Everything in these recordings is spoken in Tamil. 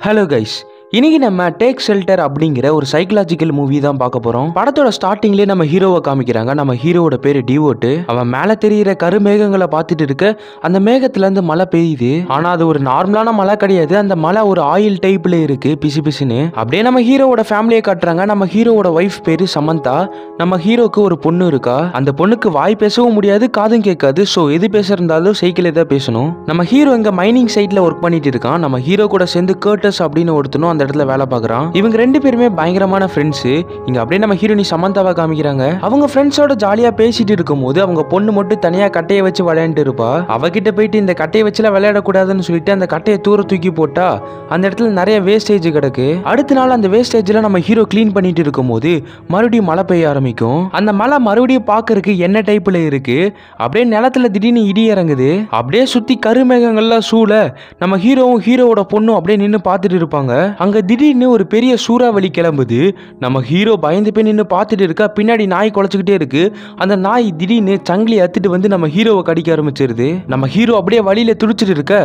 Hello guys. இன்னைக்கு நம்ம டேக் ஷெல்டர் அப்படிங்கிற ஒரு சைக்கலாஜிக்கல் மூவி தான் பார்க்க போறோம். படத்தோட ஸ்டார்டிங்லேயே நம்ம ஹீரோவை காமிக்கிறாங்க. நம்ம ஹீரோவோட பேரு டிவோட்டு. அவன் மேலே தெரியிற கருமேகங்களை பார்த்துட்டு இருக்க அந்த மேகத்துல இருந்து மழை பெய்யுது. ஆனா அது ஒரு நார்மலான மழை கிடையாது. அந்த மழை ஒரு ஆயில் டைப்ல இருக்கு, பிசு பிசுன்னு. அப்படியே நம்ம ஹீரோவோட ஃபேமிலியை காட்டுறாங்க. நம்ம ஹீரோவோட ஒய்ஃப் பேரு சமந்தா. நம்ம ஹீரோக்கு ஒரு பொண்ணு இருக்கா. அந்த பொண்ணுக்கு வாய் பேசவும் முடியாது, காதும் கேட்காது. ஸோ எது பேசுறதாலும் சைக்கிளே தான் பேசணும். நம்ம ஹீரோ இங்க மைனிங் சைட்ல ஒர்க் பண்ணிட்டு இருக்கான். நம்ம ஹீரோ கூட சேர்ந்து கர்டஸ் அப்படின்னு ஒருத்தனும் அந்த இடத்துல வேலை பார்க்கறான். இவங்க ரெண்டு பேருமே பயங்கரமான ஃப்ரெண்ட்ஸ். இங்க அப்படியே நம்ம ஹீரோனி சமந்தாவை காமிக்கிறாங்க. அவங்க ஃப்ரெண்ட்ஸோட ஜாலியா பேசிட்டு இருக்கும்போது அவங்க பொண்ணு மட்டும் தனியா கட்டையை வச்சு விளையாண்டு இருப்பா. அவகிட்ட போயிட்டு இந்த கட்டையை வச்சுலாம் விளையாடக்கூடாதுன்னு சொல்லிட்டு அந்த கட்டையை தூர தூக்கி போட்டா அந்த இடத்துல நிறைய வேஸ்டேஜ் கிடக்கு. அடுத்த நாள் அந்த வேஸ்டேஜ்ல நம்ம ஹீரோ கிளீன் பண்ணிட்டு இருக்கும்போது மறுபடியும் மழை பெய்ய ஆரம்பிக்கும். அந்த மழை மறுபடியும் பாக்குறதுக்கு என்ன டைப்ல இருக்கு. அப்படியே நிலத்துல திடீர்னு இடி இறங்குது. அப்படியே சுத்தி கருமேகங்கள்லாம் சூழ நம்ம ஹீரோவும் ஹீரோவோட பொண்ணும் அப்படியே நின்று பார்த்துட்டு இருப்பாங்க. அங்க திடீர்னு ஒரு பெரிய சூறாவளி கிளம்புது. நம்ம ஹீரோ பயந்து போய் நின்று பார்த்துட்டு இருக்கா. பின்னாடி நாய் குலைச்சுக்கிட்டே இருக்கு. அந்த நாய் திடீர்னு சங்கிலி அத்துட்டு வந்து நம்ம ஹீரோவை கடிக்க ஆரம்பிச்சிருது. நம்ம ஹீரோ அப்படியே வழியில துடிச்சிட்டு இருக்க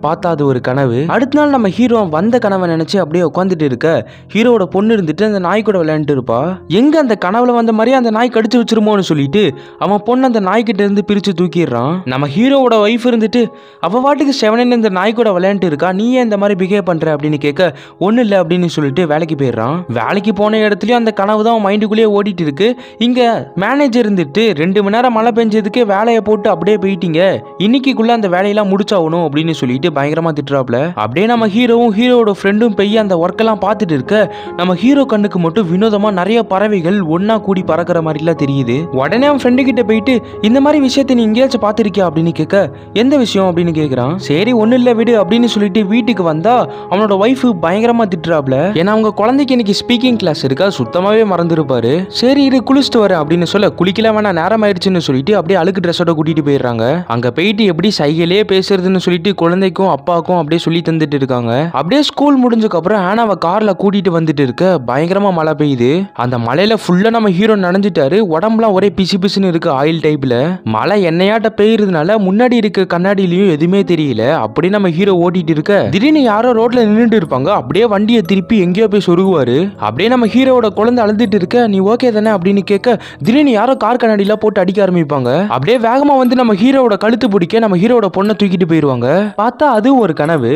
பார்த்தா அது ஒரு கனவு. அடுத்த நாள் நம்ம ஹீரோ வந்த கனவை நினைச்சு அப்படியே உட்காந்துட்டு இருக்க ஹீரோவோட பொண்ணு இருந்துட்டு அந்த நாய் கூட விளையாண்டு இருப்பா. எங்க அந்த கனவுல வந்த மாதிரி அந்த நாய் கடிச்சு வச்சிருமோன்னு சொல்லிட்டு அவன் பொண்ணு அந்த நாய்கிட்ட இருந்து பிரிச்சு தூக்கிடுறான். நம்ம ஹீரோவோட ஒய்ஃப் இருந்துட்டு அவ வாட்டுக்கு செவனன்னு இந்த நாய் கூட விளையாண்டு இருக்கா, நீ ஏன் இந்த மாதிரி பிஹேவ் பண்ற அப்படின்னு கேட்க ஒண்ணு இல்லை அப்படின்னு சொல்லிட்டு வேலைக்கு போயிடுறான். வேலைக்கு போன இடத்துலயும் அந்த கனவு தான் மைண்டுக்குள்ளேயே ஓடிட்டு இருக்கு. இங்க மேனேஜர் இருந்துட்டு 2 மணி நேரம் மழை பெஞ்சதுக்கு வேலையை போட்டு அப்படியே போயிட்டீங்க, இன்னைக்குள்ள அந்த வேலையெல்லாம் முடிச்சாகணும் அப்படின்னு சொல்லிட்டு பயங்கரமா திட்டுறாப்ல. அப்படியே நம்ம ஹீரோவும் ஹீரோவோட ஃப்ரெண்டும் போய் அந்த ஒர்க் எல்லாம் பார்த்துட்டு இருக்க நம்ம ஹீரோ கண்ணுக்கு மட்டும் வினோதமா நிறைய பறவைகள் ஒன்னா கூடி பறக்கிற மாதிரிலாம் தெரியுது. உடனே அவன் ஃப்ரெண்டு கிட்ட போயிட்டு இந்த மாதிரி விஷயத்தை நீ எங்கேயாச்சும் பார்த்திருக்கியா அப்படின்னு கேட்க எந்த விஷயம் அப்படின்னு கேட்கறான். சரி ஒண்ணு இல்ல விடு அப்படின்னு சொல்லிட்டு வீட்டுக்கு வந்தா அவனோட ஒய்ஃப் பயங்கரமா திட்டுறாப்ல. ஏன்னா அவங்க குழந்தைக்கு இன்னைக்கு ஸ்பீக்கிங் கிளாஸ் இருக்கா, சுத்தமாவே மறந்துருப்பாரு. சரி இரு குளிச்சுட்டு வரேன் அப்படின்னு சொல்ல குளிக்கல வேணா நேரம் ஆயிடுச்சுன்னு சொல்லிட்டு அப்படியே அழுக்கு ட்ரெஸ்ஸோட கூட்டிட்டு போயிடுறாங்க. அங்க போயிட்டு எப்படி சைக்கிளே பேசுறதுன்னு சொல்லிட்டு குழந்தைக்கும் அப்பாவுக்கும் அப்படியே சொல்லி தந்துட்டு இருக்காங்க. அப்படியே ஸ்கூல் முடிஞ்சதுக்கு அப்புறம் ஆனாவ கார்ல கூட்டிட்டு வந்துட்டு இருக்க பயங்கரமா மழை பெய்யுது. அந்த மழையில ஃபுல்லா நம்ம ஹீரோ நனைஞ்சிட்டாரு. உடம்புலாம் ஒரே பிசு பிசுன்னு இருக்கு ஆயில் டைப்ல. மழை எண்ணெயாட்ட பெய்யறதுனால முன்னாடி இருக்க கண்ணாடியிலயும் எதுவுமே தெரியல. அப்படியே நம்ம ஹீரோ ஓட்டிட்டு இருக்க திடீர்னு யாரோ ரோட்ல நின்றுட்டு இருப்பாங்க. அப்படியே வண்டியை திருப்பி எங்கேயோ போய் சொருகுவாரு. அப்படியே நம்ம ஹீரோவோட குழந்தை அழுதுட்டு இருக்க நீ ஓகே தானே அப்படின்னு கேட்க திடீர்னு யாரோ கார் கண்ணாடியில போட்டு அடிக்க ஆரம்பிப்பாங்க. அப்படியே வேகமா வந்து நம்ம ஹீரோவோட கழுத்து பிடிக்க நம்ம ஹீரோவோட பொண்ணை தூக்கிட்டு போயிருவாங்க. பார்த்தா அது ஒரு கனவு.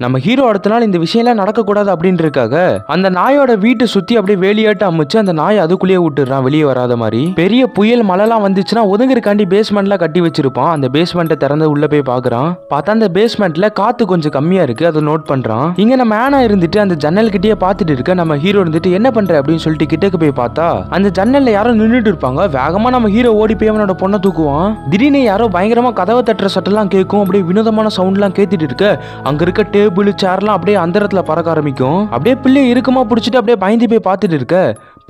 நம்ம ஹீரோ அடுத்த நாள் இந்த விஷயம்லாம் நடக்கக்கூடாது அப்படின்றதுக்காக அந்த நாயோட வீட்டை சுத்தி அப்படியே வேலியாட்டு அமைச்சு அந்த நாயை அதுக்குள்ளேயே விட்டுறான், வெளியே வராத மாதிரி. பெரிய புயல் மழைலாம் வந்துச்சுன்னா ஒதுங்கிறக்காண்டி பேஸ்மெண்ட்லாம் கட்டி வச்சிருப்பான். அந்த பேஸ்மெண்ட்டை திறந்து உள்ள போய் பாக்குறான். பார்த்தா அந்த பேஸ்மெண்ட்ல காத்து கொஞ்சம் கம்மியா இருக்கு, அதை நோட் பண்றான். இங்க நம்ம ஆனா இருந்துட்டு அந்த ஜன்னல் கிட்டே பார்த்துட்டு இருக்க நம்ம ஹீரோ இருந்துட்டு என்ன பண்ற அப்படின்னு சொல்லிட்டு கிட்டக்கு போய் பார்த்தா அந்த ஜன்னல்ல யாரோ நின்றுட்டு இருப்பாங்க. வேகமா நம்ம ஹீரோ ஓடி போய் அவனோட பொண்ணை தூக்குவான். திடீர்னு யாரோ பயங்கரமா கதவை தட்டுற சட்டெல்லாம் கேட்கும். அப்படியே வினோதமான சவுண்ட்லாம் கேட்டுட்டு இருக்க அங்க இருக்க டேபிள் சேர்லாம் அப்படியே அந்தரத்துல பறக்க ஆரம்பிக்கும். அப்படியே பிள்ளை இருக்குமா பிடிச்சிட்டு அப்படியே பயந்து போய் பார்த்துட்டு இருக்க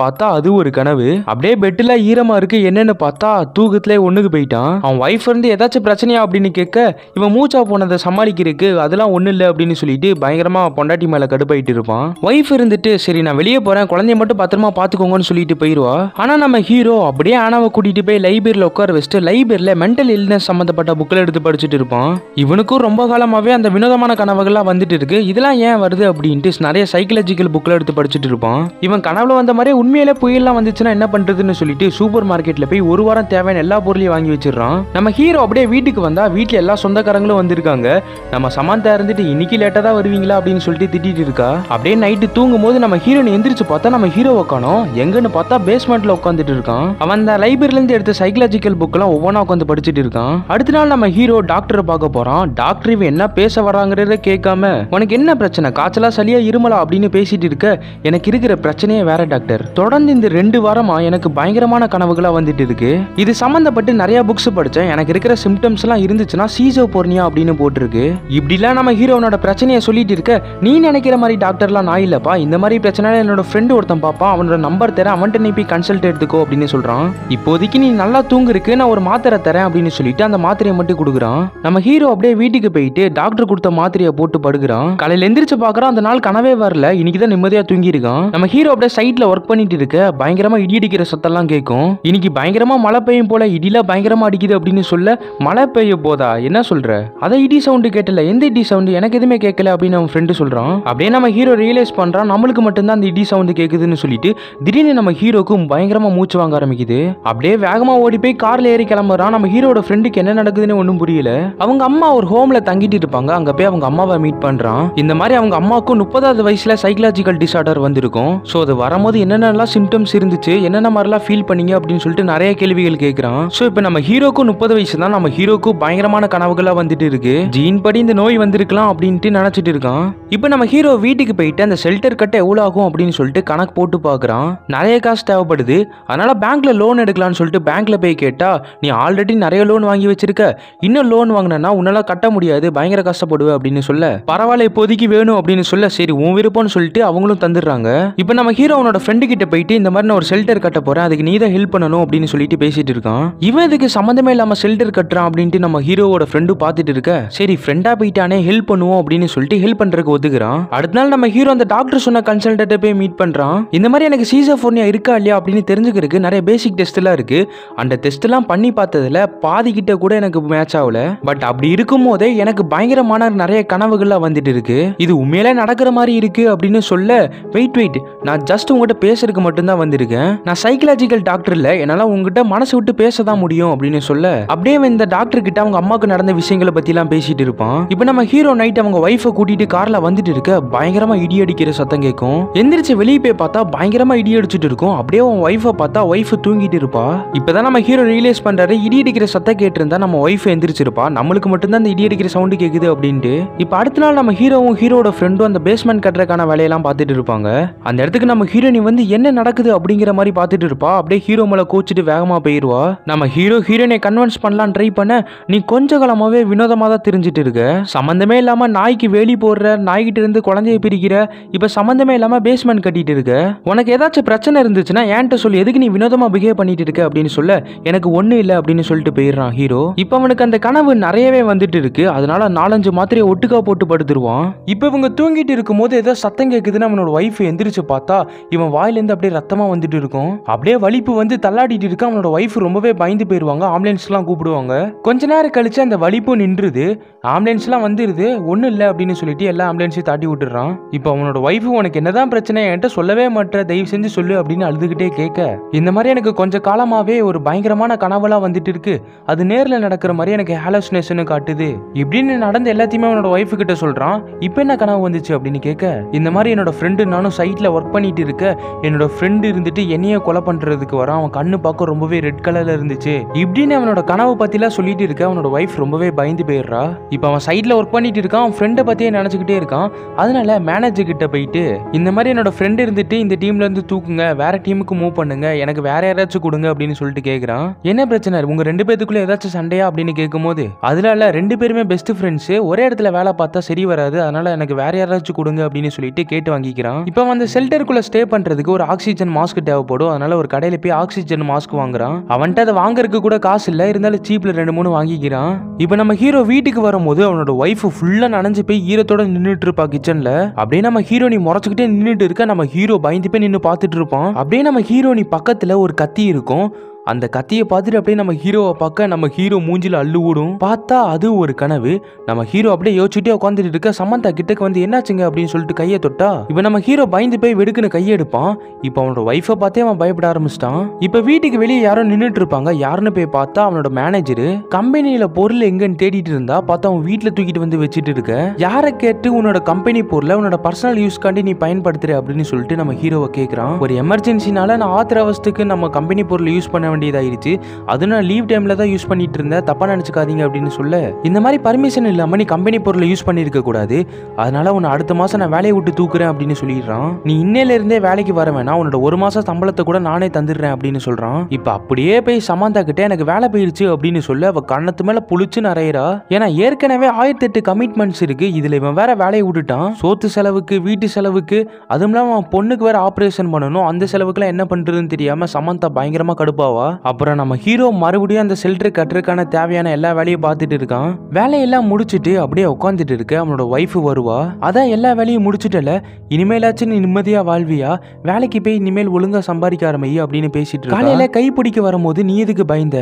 பார்த்தா அது ஒரு கனவு. அப்படியே பெட்ல ஈரமா இருக்கு, என்னன்னு பார்த்தா தூக்கத்திலே ஒண்ணுக்கு போயிட்டான். அவன் ஒய்ஃப் இருந்து ஏதாச்சும் பிரச்சனையா அப்படின்னு கேட்க இவன் மூச்சா போனதை சமாளிக்கிறதுக்கு அதெல்லாம் ஒண்ணு இல்லை அப்படின்னு சொல்லிட்டு பயங்கரமா பொண்டாட்டி மேல கடுப்பாயிட்டு இருப்பான். ஒய்ஃப் இருந்துட்டு சரி நான் வெளியே போறேன், குழந்தைய மட்டும் பத்திரமா பாத்துக்கோங்கன்னு சொல்லிட்டு போயிருவா. ஆனா நம்ம ஹீரோ அப்படியே ஆனாவை கூட்டிட்டு போய் லைப்ரரியில உட்கார வச்சுட்டு லைப்ரரியில மென்டல் இல்னஸ் சம்பந்தப்பட்ட புக்ல எடுத்து படிச்சுட்டு இருப்பான். இவனுக்கும் ரொம்ப காலமாவே அந்த வினோதமான கனவுகள்லாம் வந்துட்டு இருக்கு. இதெல்லாம் ஏன் வருது அப்படின்ட்டு நிறைய சைக்கலாஜிக்கல் புக்ல எடுத்து படிச்சுட்டு இருப்பான். இவன் கனவுல வந்த மாதிரி உண்மையில புயல்லாம் வந்துச்சுன்னா என்ன பண்றதுன்னு சொல்லிட்டு சூப்பர் மார்க்கெட்ல போய் ஒரு வாரம் தேவையான எல்லா பொருளையும் வாங்கி வச்சிடறான். நம்ம ஹீரோ அப்படியே வீட்டுக்கு வந்தா வீட்டுல எல்லா சொந்தக்காரங்களும் வந்திருக்காங்க. நம்ம சமந்தா இருந்துட்டு இன்னைக்கு லேட்டா தான் வருவீங்களா அப்படின்னு சொல்லிட்டு திட்டிட்டு இருக்கா. அப்படியே நைட்டு தூங்கும் போது நம்ம ஹீரோனை எந்திரிச்சு பார்த்தா நம்ம ஹீரோவை காணோம். எங்கன்னு பார்த்தா பேஸ்மெண்ட்ல உட்காந்துட்டு இருக்கான். அவன் அந்த லைப்ரரியில இருந்து எடுத்த சைக்கலாஜிக்கல் புக் எல்லாம் ஒவ்வொன்றா உட்காந்து படிச்சுட்டு இருக்கான். அடுத்த நாள் நம்ம ஹீரோ டாக்டரை பார்க்க போறான். டாக்டர் இவன் என்ன பேச வராங்கிறத கேட்காம உனக்கு என்ன பிரச்சனை, காய்ச்சலா சளியா இருமலா அப்படின்னு பேசிட்டு இருக்க எனக்கு இருக்கிற பிரச்சனையே வேற டாக்டர். தொடர்ந்து இந்த 2 வாரமா எனக்கு பயங்கரமான கனவுகளா வந்துட்டு இருக்கு. இது சம்பந்தப்பட்டு நிறைய புக்ஸ் படிச்சேன். எனக்கு இருக்கிற சிம்டம்ஸ் எல்லாம் இருந்துச்சுன்னா சீசோபோர்னியா அப்படின்னு போட்டிருக்கு. இப்படிலாம் நம்ம ஹீரோனோட பிரச்சனையை சொல்லிட்டு இருக்க நீ நினைக்கிற மாதிரி டாக்டர்லாம் நான் இல்லப்பா, இந்த மாதிரி பிரச்சனை என்னோட ஃப்ரெண்டு ஒருத்தன் பாப்பா, அவனோட நம்பர் தரேன், அவன்கிட்ட நீ போய் கன்சல்ட் எடுத்துக்கோ அப்படின்னு சொல்றான். இப்போதைக்கு நீ நல்லா தூங்கு இருக்கு, நான் ஒரு மாத்திரை தரேன் அப்படின்னு சொல்லிட்டு அந்த மாத்திரையை மட்டும் கொடுக்குறான். நம்ம ஹீரோ அப்படியே வீட்டுக்கு போயிட்டு டாக்டர் கொடுத்த மாத்திரையை போட்டு படுக்கிறான். காலையில எந்திரிச்சு பாக்குறான் அந்த நாள் கனவே வரல, இன்னைக்குதான் நிம்மதியா தூங்கி இருக்கான். நம்ம ஹீரோ அப்படியே சைட்ல ஒர்க் பண்ணிட்டு பண்ணிட்டு இருக்க பயங்கரமா இடி அடிக்கிற சத்தம்லாம் கேட்கும். இன்னைக்கு பயங்கரமா மழை பெய்யும் போல, இடில பயங்கரமா அடிக்குது அப்படின்னு சொல்ல, மழை பெய்ய போதா என்ன சொல்ற? அத இடி சவுண்ட் கேட்டல, எந்த இடி சவுண்ட் எனக்கு எதுவுமே கேட்கல அப்படின்னு அவன் ஃப்ரெண்டு சொல்றான். அப்படியே நம்ம ஹீரோ ரியலைஸ் பண்றான் நம்மளுக்கு மட்டும்தான் அந்த இடி சவுண்ட் கேக்குதுன்னு சொல்லிட்டு திடீர்னு நம்ம ஹீரோக்கும் பயங்கரமா மூச்சு வாங்க ஆரம்பிக்குது. அப்படியே வேகமா ஓடி போய் கார்ல ஏறி கிளம்புறான். நம்ம ஹீரோட ஃப்ரெண்டுக்கு என்ன நடக்குதுன்னு ஒன்றும் புரியல. அவங்க அம்மா ஒரு ஹோம்ல தங்கிட்டு இருப்பாங்க. அங்க போய் அவங்க அம்மாவை மீட் பண்றான். இந்த மாதிரி அவங்க அம்மாவுக்கும் 30வது வயசுல சைக்கலாஜிக்கல் டிசார்டர் வந்திருக்கும். ஸோ அது வரும்போது என்னென்னலாம் சிம்டம்ஸ் இருந்துச்சு, என்னென்ன மாதிரிலாம் ஃபீல் பண்ணீங்க அப்படின்னு சொல்லிட்டு நிறைய கேள்விகள் கேட்கிறான். ஸோ இப்போ நம்ம ஹீரோக்கும் 30 வயசு தான். நம்ம ஹீரோக்கும் பயங்கரமான கனவுகளா வந்துட்டு இருக்கு. ஜீன் படி இந்த நோய் வந்திருக்கலாம் அப்படின்ட்டு நினைச்சிட்டு இருக்கான். இப்போ நம்ம ஹீரோ வீட்டுக்கு போயிட்டு அந்த ஷெல்டர் கட்ட எவ்வளோ ஆகும் அப்படின்னு சொல்லிட்டு கணக்கு போட்டு பார்க்குறான். நிறைய காசு தேவைப்படுது. அதனால பேங்க்ல லோன் எடுக்கலாம்னு சொல்லிட்டு பேங்க்ல போய் கேட்டா, நீ ஆல்ரெடி நிறைய லோன் வாங்கி வச்சிருக்க, இன்னும் லோன் வாங்கினா உன்னால கட்ட முடியாது, பயங்கர கஷ்டப்படுவேன் அப்படின்னு சொல்ல, பரவாயில்ல இப்போதைக்கு வேணும் அப்படின்னு சொல்ல, சரி உன் விருப்பம்னு சொல்லிட்டு அவங்களும் தந்துடுறாங்க. இப்போ நம்ம ஹீரோ அவனோட ஃப்ரெண்டு கிட்ட போயிட்டு இந்த மாதிரி நான் ஒரு ஷெல்டர் கட்ட போறேன், அதுக்கு நீ தான் ஹெல்ப் பண்ணணும் அப்படின்னு சொல்லிட்டு பேசிட்டு இருக்கான். இவன் இதுக்கு சம்மந்தமே இல்லாம ஷெல்டர் கட்டுறான் அப்படின்ட்டு நம்ம ஹீரோவோட ஃப்ரெண்டு பார்த்துட்டு இருக்க, சரி ஃப்ரெண்டா போயிட்டானே ஹெல்ப் பண்ணுவோம் அப்படின்னு சொல்லிட்டு ஹெல்ப் பண்றதுக்கு ஒதுக்குறான். அடுத்த நாள் நம்ம ஹீரோ அந்த டாக்டர் சொன்ன கன்சல்டன்ட்டை போய் மீட் பண்றான். இந்த மாதிரி எனக்கு சீசோஃபோனியா இருக்கா இல்லையா அப்படின்னு தெரிஞ்சுக்கிறதுக்கு நிறைய பேசிக் டெஸ்ட் எல்லாம் இருக்கு. அந்த டெஸ்ட் எல்லாம் பண்ணி பார்த்ததுல பாதி கிட்ட கூட எனக்கு மேட்ச் ஆகல. பட் அப்படி இருக்கும் போதே எனக்கு பயங்கரமான நிறைய கனவுகள்லாம் வந்துட்டு இருக்கு. இது உண்மையிலே நடக்கிற மாதிரி இருக்கு அப்படின்னு சொல்ல, வெயிட் நான் ஜஸ்ட் உங்ககிட்ட பேசுறதுக்கு மட்டும்தான் வந்திருக்கேன், நான் சைக்கலாஜிக்கல் டாக்டர் இல்ல, என்னால உங்ககிட்ட மனசு விட்டு பேசதான் முடியும் அப்படின்னு சொல்ல, அப்படியே இந்த டாக்டர் கிட்ட அவங்க அம்மாவுக்கு நடந்த விஷயங்களை பத்தி எல்லாம் பேசிட்டு இருப்பான். இப்போ நம்ம ஹீரோ நைட் அவங்க ஒய்ஃபை கூட்டிட்டு கார்ல வந்துட்டு இருக்க பயங்கரமா இடி அடிக்கிற சத்தம் கேட்கும். எந்திரிச்சு வெளியே போய் பார்த்தா பயங்கரமா இடி அடிச்சுட்டு இருக்கும். அப்படியே அவன் ஒய்ஃபை பார்த்தா ஒய்ஃப் தூங்கிட்டு இருப்பா. இப்பதான் நம்ம ஹீரோ ரியலைஸ் பண்றாரு, இடி அடிக்கிற சத்தம் கேட்டிருந்தா நம்ம ஒய்ஃப் எந்திரிச்சிருப்பா, நம்மளுக்கு மட்டும்தான் அந்த இடி அடிக்கிற சவுண்ட் கேக்குது அப்படின்ட்டு. இப்போ அடுத்த நாள் நம்ம ஹீரோவும் ஹீரோட ஃப்ரெண்டும் அந்த பேஸ்மெண்ட் கட்டுறதுக்கான வேலையெல்லாம் பார்த்துட்டு இருப்பாங்க. அந்த இடத்துக்கு நம்ம ஹீரோனி வந்து என்ன நடக்குது அப்படிங்கிற மாதிரி பார்த்துட்டு இருப்பா. அப்படியே ஹீரோ மேல கோச்சிட்டு வேகமா போயிருவா. நம்ம ஹீரோனை கன்வின்ஸ் பண்ணலாம் ட்ரை பண்ண, நீ கொஞ்ச காலமாவே வினோதமா தான் தெரிஞ்சிட்டு இருக்க, சம்பந்தமே இல்லாம நாய்க்கு வேலி போடுற, நாய்கிட்ட இருந்து குழந்தைய பிரிக்கிற, இப்ப சம்பந்தமே இல்லாம பேஸ்மெண்ட் கட்டிட்டு இருக்க, உனக்கு ஏதாச்சும் பிரச்சனை இருந்துச்சுன்னா என்கிட்ட சொல்லு, எதுக்கு நீ வினோதமா பிஹேவ் பண்ணிட்டு இருக்க அப்படின்னு சொல்ல, எனக்கு ஒண்ணு இல்ல அப்படின்னு சொல்லிட்டு போயிடுறான் ஹீரோ. இப்ப அவனுக்கு அந்த கனவு நிறையவே வந்துட்டு இருக்கு. அதனால 4-5 மாத்திரையை ஒட்டுக்கா போட்டு படுத்துருவான். இப்ப இவங்க தூங்கிட்டு இருக்கும் போது ஏதோ சத்தம் கேக்குதுன்னு அவனோட ஒய்ஃப் எந்திரிச்சு பார்த்தா இவன் வாயிலிருந்து அப்படியே ரத்தமா வந்துட்டு இருக்கும். அப்படியே வலிப்பு வந்து தள்ளாடிட்டு இருக்க. அவனோட ஒய்ஃப் ரொம்பவே பயந்து போயிருவாங்க. ஆம்புலன்ஸ் எல்லாம் கூப்பிடுவாங்க. கொஞ்ச நேரம் கழிச்சு அந்த வலிப்பு நின்றுது. ஆம்புலன்ஸ் எல்லாம் வந்துருது. ஒன்னும் இல்ல அப்படின்னு சொல்லிட்டு எல்லா ஆம்புலன்ஸையும் தாட்டி விட்டுறான். இப்போ அவனோட ஒய்ஃப், உனக்கு என்னதான் பிரச்சனை, என்கிட்ட சொல்லவே மாட்டேற, தயவு செஞ்சு சொல்லு அப்படின்னு அழுதுகிட்டே கேட்க, இந்த மாதிரி எனக்கு கொஞ்ச காலமாவே ஒரு பயங்கரமான கனவெல்லாம் வந்துட்டு இருக்கு, அது நேர்ல நடக்கிற மாதிரி எனக்கு ஹாலுசினேஷன் காட்டுது இப்படின்னு நடந்த எல்லாத்தையுமே அவனோட ஒய்ஃப் கிட்ட சொல்றான். இப்போ என்ன கனவு வந்துச்சு அப்படின்னு கேட்க, இந்த மாதிரி என்னோட ஃப்ரெண்டு நானும் சைட்ல ஒர்க் பண்ணிட்டு இருக்க, என்னோட ஃப்ரெண்டு இருந்துட்டு என்னையே கொலை பண்றதுக்கு வரான், அவன் கண்ணு பார்க்க ரொம்பவே ரெட் கலர்ல இருந்துச்சு இப்படின்னு அவனோட கனவு பத்திலாம் சொல்லிட்டு இருக்க. அவனோட ஒய்ஃப் ரொம்பவே பயந்து போயிடுறா. இப்போ அவன் சைட்ல ஒர்க் பண்ணிட்டு இருக்கான், அவன் ஃப்ரெண்டை பத்தியே நினைச்சுக்கிட்டே இருக்கான். அதனால மேனேஜர் கிட்ட போயிட்டு, இந்த மாதிரி என்னோட ஃப்ரெண்ட் இருந்துட்டு இந்த டீம்ல இருந்து தூக்குங்க, வேற டீமுக்கு மூவ் பண்ணுங்க, எனக்கு வேற யாராச்சும் கொடுங்க அப்படின்னு சொல்லிட்டு கேட்கறான். என்ன பிரச்சனை, உங்க 2 பேத்துக்குள்ள ஏதாச்சும் சண்டையா அப்படின்னு கேட்கும்போது, அதனால 2 பேருமே பெஸ்ட் ஃப்ரெண்ட்ஸ், ஒரே இடத்துல வேலை பார்த்தா சரி வராது, அதனால எனக்கு வேற யாராச்சும் கொடுங்க அப்படின்னு சொல்லிட்டு கேட்டு வாங்கிக்கிறான். இப்போ அந்த ஷெல்டருக்குள்ள ஸ்டே பண்றதுக்கு ஒரு ஆக்சிஜன் மாஸ்க் தேவைப்படும். அதனால ஒரு கடையில போய் ஆக்சிஜன் மாஸ்க் வாங்குறான். அவன்கிட்ட அதை வாங்குறதுக்கு கூட காசு இல்ல, இருந்தாலும் சீப்ல 2-3 வாங்கிக்கிறான். இப்போ நம்ம ஹீரோ வீட்டுக்கு வரும்போது அவனோட ஒய்ஃப் ஃபுல்லா நனைஞ்சு போய் ஈரத்தோட நின்னுட்டு இருப்பா கிச்சன்ல. அப்படியே நம்ம ஹீரோனி முறைச்சுக்கிட்டே நின்னுட்டு இருக்க. நம்ம ஹீரோ பயந்து போய் நின்று பார்த்துட்டு இருப்பான். அப்படியே நம்ம ஹீரோனி பக்கத்துல ஒரு கத்தி இருக்கும். அந்த கத்தியை பார்த்துட்டு அப்படியே நம்ம ஹீரோவை பார்க்க நம்ம ஹீரோ மூஞ்சில அள்ளு விடும். பார்த்தா அது ஒரு கனவு. நம்ம ஹீரோ அப்படியே யோசிச்சுட்டே உட்காந்துட்டு இருக்க. சமந்தா கிட்டக்கு வந்து என்னாச்சுங்க அப்படின்னு சொல்லிட்டு கையை தொட்டா, இப்போ நம்ம ஹீரோ பயந்து போய் வெடுக்குன்னு கையை எடுப்பான். இப்போ அவனோட ஒய்ஃபை பார்த்தே அவன் பயப்பட ஆரம்பிச்சிட்டான். இப்போ வீட்டுக்கு வெளியே யாரோ நின்றுட்டு இருப்பாங்க. யாருன்னு போய் பார்த்தா அவனோட மேனேஜரு. கம்பெனியில பொருள் எங்கன்னு தேடிட்டு இருந்தா பார்த்தா அவன் வீட்டுல தூக்கிட்டு வந்து வச்சுட்டு இருக்க. யாரை கேட்டு உன்னோட கம்பெனி பொருளை உன்னோட பர்சனல் யூஸ்காண்டி நீ பயன்படுத்துற அப்படின்னு சொல்லிட்டு நம்ம ஹீரோவை கேட்கறான். ஒரு எமர்ஜென்சினால நான் ஆத்திர அவஸ்துக்கு நம்ம கம்பெனி பொருள் யூஸ் பண்ண வேண்டியதாயிருச்சு, அது நான் லீவ் டைம்ல தான் யூஸ் பண்ணிட்டு இருந்தேன், தப்பா நினைச்சுக்காதீங்க அப்படின்னு சொல்ல, இந்த மாதிரி பர்மிஷன் இல்லாம நீ கம்பெனி பொருளை யூஸ் பண்ணிருக்க கூடாது, அதனால உன்னை அடுத்த மாசம் நான் வேலையை விட்டு தூக்குறேன் அப்படின்னு சொல்லிடுறான். நீ இன்னையில இருந்தே வேலைக்கு வர வேணாம், உன்னோட 1 மாசம் சம்பளத்தை கூட நானே தந்துடுறேன் அப்படின்னு சொல்றான். இப்ப அப்படியே போய் சமந்தா கிட்ட எனக்கு வேலை போயிருச்சு அப்படின்னு சொல்ல அவ கண்ணத்து மேல புளிச்சு நிறையறா. ஏன்னா ஏற்கனவே 1008 கமிட்மெண்ட்ஸ் இருக்கு, இதுல இவன் வேற வேலையை விட்டுட்டான். சோத்து செலவுக்கு, வீட்டு செலவுக்கு, அதுவும் இல்லாம அவன் பொண்ணுக்கு வேற ஆபரேஷன் பண்ணணும், அந்த செலவுக்குலாம் என்ன பண்றதுன்னு தெரியாம சமந்தா பயங்கரமா கடுப்பாவா. அப்புறம் நம்ம ஹீரோ மறுபடியும் அந்த ஷெல்டர் கட்டுறதுக்கான தேவையான எல்லா வேலையும் பார்த்துட்டு இருக்கான். வேலையெல்லாம் முடிச்சுட்டு அப்படியே உட்காந்துட்டு இருக்க அவனோட ஒய்ஃப் வருவா. அதான் எல்லா வேலையும் முடிச்சுட்டல, இனிமேலாச்சும் நீ நிம்மதியா வாழ்வியா, வேலைக்கு போய் இனிமேல் ஒழுங்கா சம்பாதிக்க ஆரம்பி அப்படின்னு பேசிட்டு காலையில கை பிடிக்க வரும்போது நீ எதுக்கு பயந்த,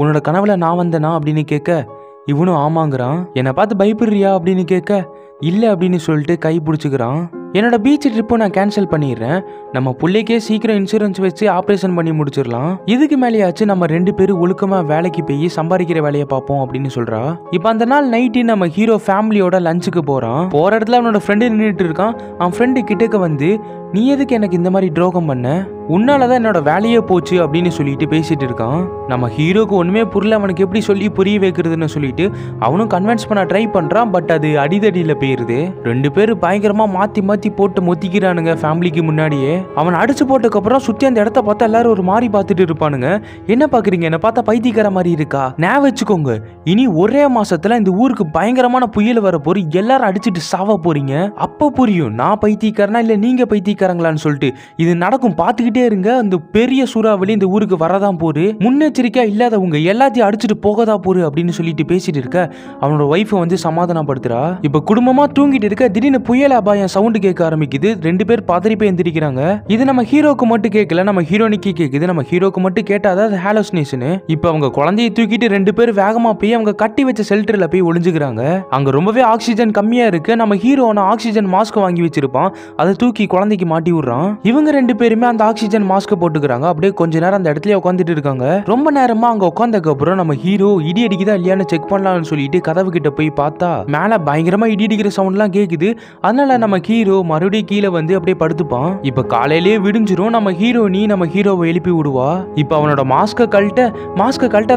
உன்னோட கனவுல நான் வந்தனா அப்படின்னு கேட்க இவனும் ஆமாங்கிறான். என்னை பார்த்து பயப்படுறியா அப்படின்னு கேட்க இல்லை அப்படின்னு சொல்லிட்டு கை பிடிச்சிக்கிறான். என்னோட பீச் ட்ரிப்பும் நான் கேன்சல் பண்ணிடுறேன், நம்ம பிள்ளைக்கே சீக்கிரம் இன்சூரன்ஸ் வச்சு ஆப்ரேஷன் பண்ணி முடிச்சிடலாம், இதுக்கு மேலேயாச்சும் நம்ம 2 பேரும் ஒழுக்கமா வேலைக்கு போய் சம்பாதிக்கிற வேலையை பார்ப்போம் அப்படின்னு சொல்றா. இப்போ அந்த நாள் நைட்டு நம்ம ஹீரோ ஃபேமிலியோட லஞ்சுக்கு போறான். போற இடத்துல அவனோட ஃப்ரெண்டு நின்றுட்டு இருக்கான். அவன் ஃப்ரெண்டு கிட்டக்க வந்து நீ எதுக்கு எனக்கு இந்த மாதிரி துரோகம் பண்ண, உன்னாலதான் என்னோட வேலையே போச்சு அப்படின்னு சொல்லிட்டு பேசிட்டு இருக்கான். நம்ம ஹீரோக்கு ஒண்ணுமே புரியல, அவனுக்கு எப்படி சொல்லி புரிய வைக்கிறதுன்னு சொல்லிட்டு அவனும் கன்வின்ஸ் பண்ண ட்ரை பண்றான். பட் அது அடிதடியில போயிருது. 2 பேரும் பயங்கரமா மாத்தி மாத்தி போட்டு மொத்திக்கிறானுங்க ஃபேமிலிக்கு முன்னாடியே. அவன் அடிச்சு போட்டதுக்கு அப்புறம் சுத்தி அந்த இடத்த பார்த்தா எல்லாரும் ஒரு மாதிரி பார்த்துட்டு இருப்பானுங்க. என்ன பாக்குறீங்க, என்ன பார்த்தா பைத்தியக்கார மாதிரி இருக்கா, நான் வச்சுக்கோங்க இனி ஒரே மாசத்துல இந்த ஊருக்கு பயங்கரமான புயல் வர போற, எல்லாரும் அடிச்சுட்டு சாவ போறீங்க, அப்ப புரியும் நான் பைத்தியக்காரனா இல்ல நீங்க பைத்தியக்காரங்களான்னு சொல்லிட்டு. இது நடக்கும் பார்த்துக்கிட்டே இருங்க, அந்த பெரிய சூறாவளி இந்த ஊருக்கு வரதான் போரு, முன்னெச்சரிக்கையா இல்லாதவங்க எல்லாத்தையும் அடிச்சுட்டு போகதா போரு அப்படின்னு சொல்லிட்டு பேசிட்டு இருக்க அவனோட ஒய்ஃபை வந்து சமாதானப்படுத்துறா. இப்ப குடும்பமா தூங்கிட்டு இருக்க திடீர்னு புயல் அபாயம் சவுண்ட் கேட்க ஆரம்பிக்குது. 2 பேர் பதறி போய் எந்திரிக்கிறாங்க. இது நம்ம ஹீரோக்கு மட்டும் கேட்கல, நம்ம ஹீரோனிக்கு கேக்குது. நம்ம ஹீரோக்கு மட்டும் கேட்டாதான் அது ஹாலோசினேஷன். இப்ப அவங்க குழந்தையை தூக்கிட்டு 2 பேர் வேகமா போய் அவங்க கட்டி வச்ச ஷெல்டர்ல போய் ஒளிஞ்சுக்கிறாங்க. அங்க ரொம்பவே ஆக்சிஜன் கம்மியா இருக்கு. நம்ம ஹீரோன ஆக்சிஜன் மாஸ்க் வாங்கி வச்சிருப்பான், அதை தூக்கி குழந்தைக்கு மாட்டி விடுறான். இவங்க 2 பேருமே அந்த ஆக்சிஜன் மாஸ்க் போட்டுக்கிறாங்க. அப்படியே கொஞ்ச நேரம் அந்த இடத்துல உட்காந்துட்டு இருக்காங்க. ரொம்ப நேரமா அங்க உட்காந்ததுக்கு அப்புறம் நம்ம ஹீரோ இடி அடிக்குதா இல்லையான்னு செக் பண்ணலாம்னு சொல்லிட்டு கதவு கிட்ட போய் பார்த்தா மேல பயங்கரமா இடி அடிக்கிற சவுண்ட் எல்லாம் கேக்குது. அதனால நம்ம ஹீரோ மறுபடியும் கீழே வந்து அப்படியே படுத்துப்பான். இப்ப காலையிலேயே விடிஞ்சிரும். நம்ம ஹீரோனி நம்ம ஹீரோவை எழுப்பி விடுவா. இப்ப அவனோட மாஸ்க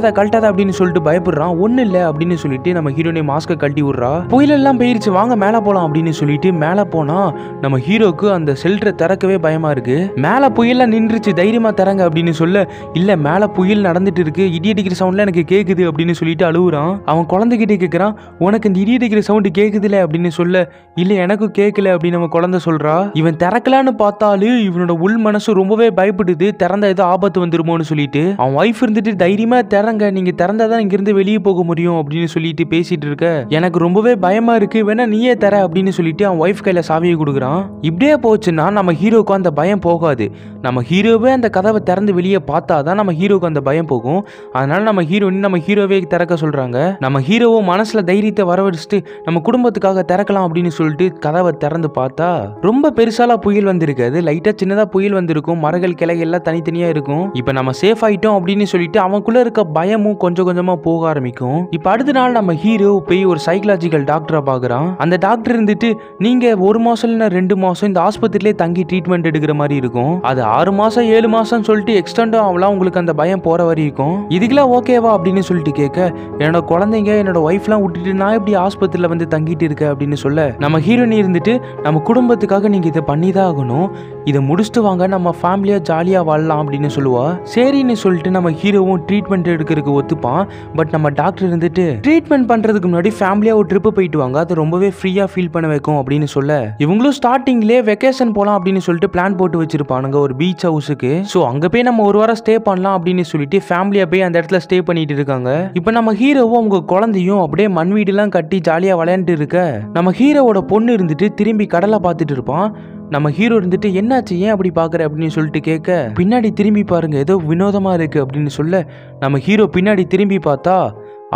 கழட்டாத அப்படின்னு சொல்லிட்டு பயப்படுறான். ஒண்ணு இல்ல அப்படின்னு சொல்லிட்டு நம்ம ஹீரோனி மாஸ்க கழட்டி விடுறா. புயல் எல்லாம் போயிருச்சு, வாங்க மேல போலாம் அப்படின்னு சொல்லிட்டு மேல போனா நம்ம ஹீரோக்கு அந்த ஷெல்டரை திறக்கவே பயமா இருக்கு. மேல புயல்லாம் நின்றுச்சு, தைரியமா திறங்க அப்படின்னு சொல்ல இல்ல மேல புயல் நடந்துட்டு இருக்கு, இடி அடிக்கிற சவுண்ட்ல எனக்கு கேக்குது அப்படின்னு சொல்லிட்டு அழுகுறான். அவன் குழந்தைகிட்ட கேட்கிறான், உனக்கு இந்த இடி அடிக்கிற சவுண்ட் கேக்குதுல அப்படின்னு சொல்ல இல்ல எனக்கும் கேட்கல அப்படின்னு நம்ம குழந்தை சொல்றா. இவன் திறக்கலான்னு பார்த்தாலும் இவனோட உள் மனசு ரொம்பவே பயப்படுது, திறந்த ஏதோ ஆபத்து வந்துருமோன்னு சொல்லிட்டு. அவன் ஒய்ஃப் இருந்துட்டு தைரியமா திறங்க, நீங்க திறந்தாதான் இங்க இருந்து வெளியே போக முடியும் அப்படின்னு சொல்லிட்டு பேசிட்டு இருக்க எனக்கு ரொம்பவே பயமா இருக்கு, வேணா நீயே தர அப்படின்னு சொல்லிட்டு அவன் ஒய்ஃப் கையில சாவியை கொடுக்குறான். இப்படியே போச்சுன்னா நம்ம ஹீரோக்கு அந்த பயம் போகாது. நம்ம ஹீரோவே அந்த கதவை திறந்து வெளியே பார்த்தாதான் நம்ம ஹீரோக்கு அந்த பயம் போகும். அதனால நம்ம ஹீரோயின் நம்ம ஹீரோவே திறக்க சொல்றாங்க. நம்ம ஹீரோவும் மனசுல தைரியத்தை வரவழைச்சிட்டு நம்ம குடும்பத்துக்காக திறக்கலாம் அப்படின்னு சொல்லிட்டு கதவை திறந்து பார்த்தா ரொம்ப பெருசாலா புயல் வந்திருக்காது, லைட்டா சின்னதா புயல் வந்திருக்கும், மரங்கள் கிளைகள் எல்லாம் தனித்தனியா இருக்கும். இப்ப நம்ம சேஃப் ஆயிட்டோம் அப்படின்னு சொல்லிட்டு அவனுக்குள்ள இருக்க பயமும் கொஞ்சம் கொஞ்சமா போக ஆரம்பிக்கும். இப்ப அடுத்த நாள் நம்ம ஹீரோ போய் ஒரு சைக்கலாஜிக்கல் டாக்டரை பாக்குறான். அந்த டாக்டர் இருந்துட்டு நீங்க 1 மாசம் இல்ல 2 மாசம் இந்த ஆஸ்பத்திரியிலே தங்கி ட்ரீட்மெண்ட் எடுக்கிற மாதிரி இருக்கும், அது 6 மாசம் 7 மாசம் சொல்லிட்டு எக்ஸ்டெண்ட் ஆகலாம், உங்களுக்கு அந்த பயம் போற வரை இருக்கும், இதுக்கெல்லாம் ஓகேவா அப்படின்னு சொல்லிட்டு கேட்க என்னோட குழந்தைங்க என்னோட ஒய்ஃப்லாம் விட்டுட்டு நான் எப்படி ஆஸ்பத்திரியில வந்து தங்கிட்டு இருக்கேன் அப்படின்னு சொல்ல நம்ம ஹீரோனி இருந்துட்டு நம்ம குடும்பத்துக்காக நீங்க இதை பண்ணிதான் ஆகணும், இதை முடிச்சுட்டு வாங்க நம்ம ஃபேமிலியா ஜாலியா வாழலாம் அப்படின்னு சொல்லுவா. சரின்னு சொல்லிட்டு நம்ம ஹீரோவும் ட்ரீட்மெண்ட் எடுக்கிறதுக்கு ஒத்துப்பான். பட் நம்ம டாக்டர் இருந்துட்டு ட்ரீட்மெண்ட் பண்றதுக்கு முன்னாடி ஃபேமிலியா ஒரு ட்ரிப் போயிட்டு வாங்க, அது ரொம்பவே ஃப்ரீயா ஃபீல் பண்ண வைக்கும் அப்படின்னு சொல்ல இவங்களும் ஸ்டார்டிங்லேயே வெக்கேஷன் போலாம் அப்படின்னு சொல்லிட்டு பிளான் போட்டு வச்சிருப்பானுங்க ஒரு பீச் ஹவுஸுக்கு. ஸோ அங்க போய் நம்ம ஒரு வாரம் ஸ்டே பண்ணலாம் அப்படின்னு சொல்லிட்டு ஃபேமிலியா போய் அந்த இடத்துல ஸ்டே பண்ணிட்டு இருக்காங்க. இப்போ நம்ம ஹீரோவும் அவங்க குழந்தையும் அப்படியே மண் வீடுலாம் கட்டி ஜாலியா விளையாண்டு இருக்க நம்ம ஹீரோவோட பொண்ணு இருந்துட்டு திரும்பி கடலை பார்த்துட்டு இருப்பான். நம்ம ஹீரோ இருந்துட்டு என்னாச்சு ஏன் அப்படி பாக்குற அப்படின்னு சொல்லிட்டு கேட்க பின்னாடி திரும்பி பாருங்க ஏதோ வினோதமா இருக்கு அப்படின்னு சொல்ல நம்ம ஹீரோ பின்னாடி திரும்பி பார்த்தா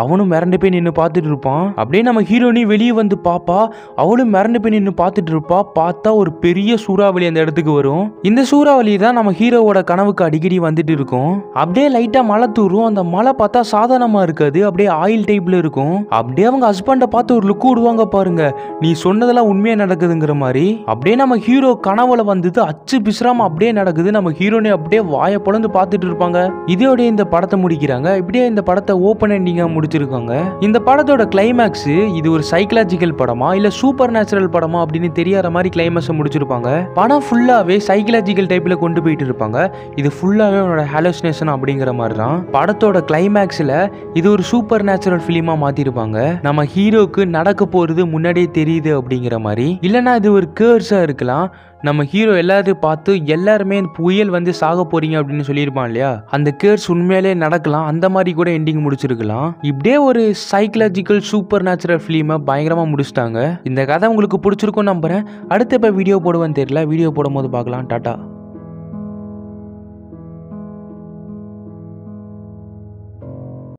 அவனும் மிரண்டு போய் நின்று பார்த்துட்டு இருப்பான். அப்படியே நம்ம ஹீரோனி வெளியே வந்து பாப்பா, அவளும் மிரண்டு போய் நின்று பார்த்துட்டு இருப்பா. பார்த்தா ஒரு பெரிய சூறாவளி அந்த இடத்துக்கு வரும். இந்த சூறாவளி தான் நம்ம ஹீரோவோட கனவுக்கு அடிக்கடி வந்துட்டு இருக்கும். அப்படியே லைட்டா மழை தூரும். அந்த மழை பார்த்தா சாதாரணமா இருக்காது, அப்படியே ஆயில் டைப்ல இருக்கும். அப்படியே அவங்க ஹஸ்பண்டை பார்த்து ஒரு லுக் விடுவாங்க பாருங்க, நீ சொன்னதெல்லாம் உண்மையா நடக்குதுங்கிற மாதிரி. அப்படியே நம்ம ஹீரோ கனவுல வந்தது அச்சு பிசுறாம அப்படியே நடக்குது. நம்ம ஹீரோனி அப்படியே வாயை பொழந்து பார்த்துட்டு இருப்பாங்க. இதோட இந்த படத்தை முடிக்கிறாங்க. இப்படியே இந்த படத்தை ஓப்பன் எண்டிங்கா முடிச்சிருக்காங்க. இந்த படத்தோட கிளைமேக்ஸ் இது ஒரு சைக்கலாஜிக்கல் படமா இல்ல சூப்பர் நேச்சுரல் படமா அப்படின்னு தெரியாத மாதிரி கிளைமேக்ஸ் முடிச்சிருப்பாங்க. படம் ஃபுல்லாவே சைக்கலாஜிக்கல் டைப்ல கொண்டு போயிட்டு இருப்பாங்க. இது ஃபுல்லாவே அவனோட ஹாலுசினேஷன் அப்படிங்கிற மாதிரி தான். படத்தோட கிளைமேக்ஸ்ல இது ஒரு சூப்பர் நேச்சுரல் பிலிமா மாத்திருப்பாங்க. நம்ம ஹீரோக்கு நடக்க போறது முன்னாடியே தெரியுது அப்படிங்கிற மாதிரி. இல்லனா இது ஒரு கேர்ஸா இருக்கலாம், நம்ம ஹீரோ எல்லாத்தையும் பார்த்து எல்லாருமே புயல் வந்து சாக போறீங்க அப்படின்னு சொல்லியிருப்பான் இல்லையா, அந்த கேர்ஸ் உண்மையிலே நடக்கலாம், அந்த மாதிரி கூட எண்டிங் முடிச்சிருக்கலாம். இப்படியே ஒரு சைக்கலாஜிக்கல் சூப்பர் நேச்சுரல் ஃபிலிமை பயங்கரமா முடிச்சிட்டாங்க. இந்த கதை உங்களுக்கு பிடிச்சிருக்கும் நம்புறேன். அடுத்த இப்போ வீடியோ போடுவேன்னு தெரியல, வீடியோ போடும்போது பார்க்கலாம். டாடா.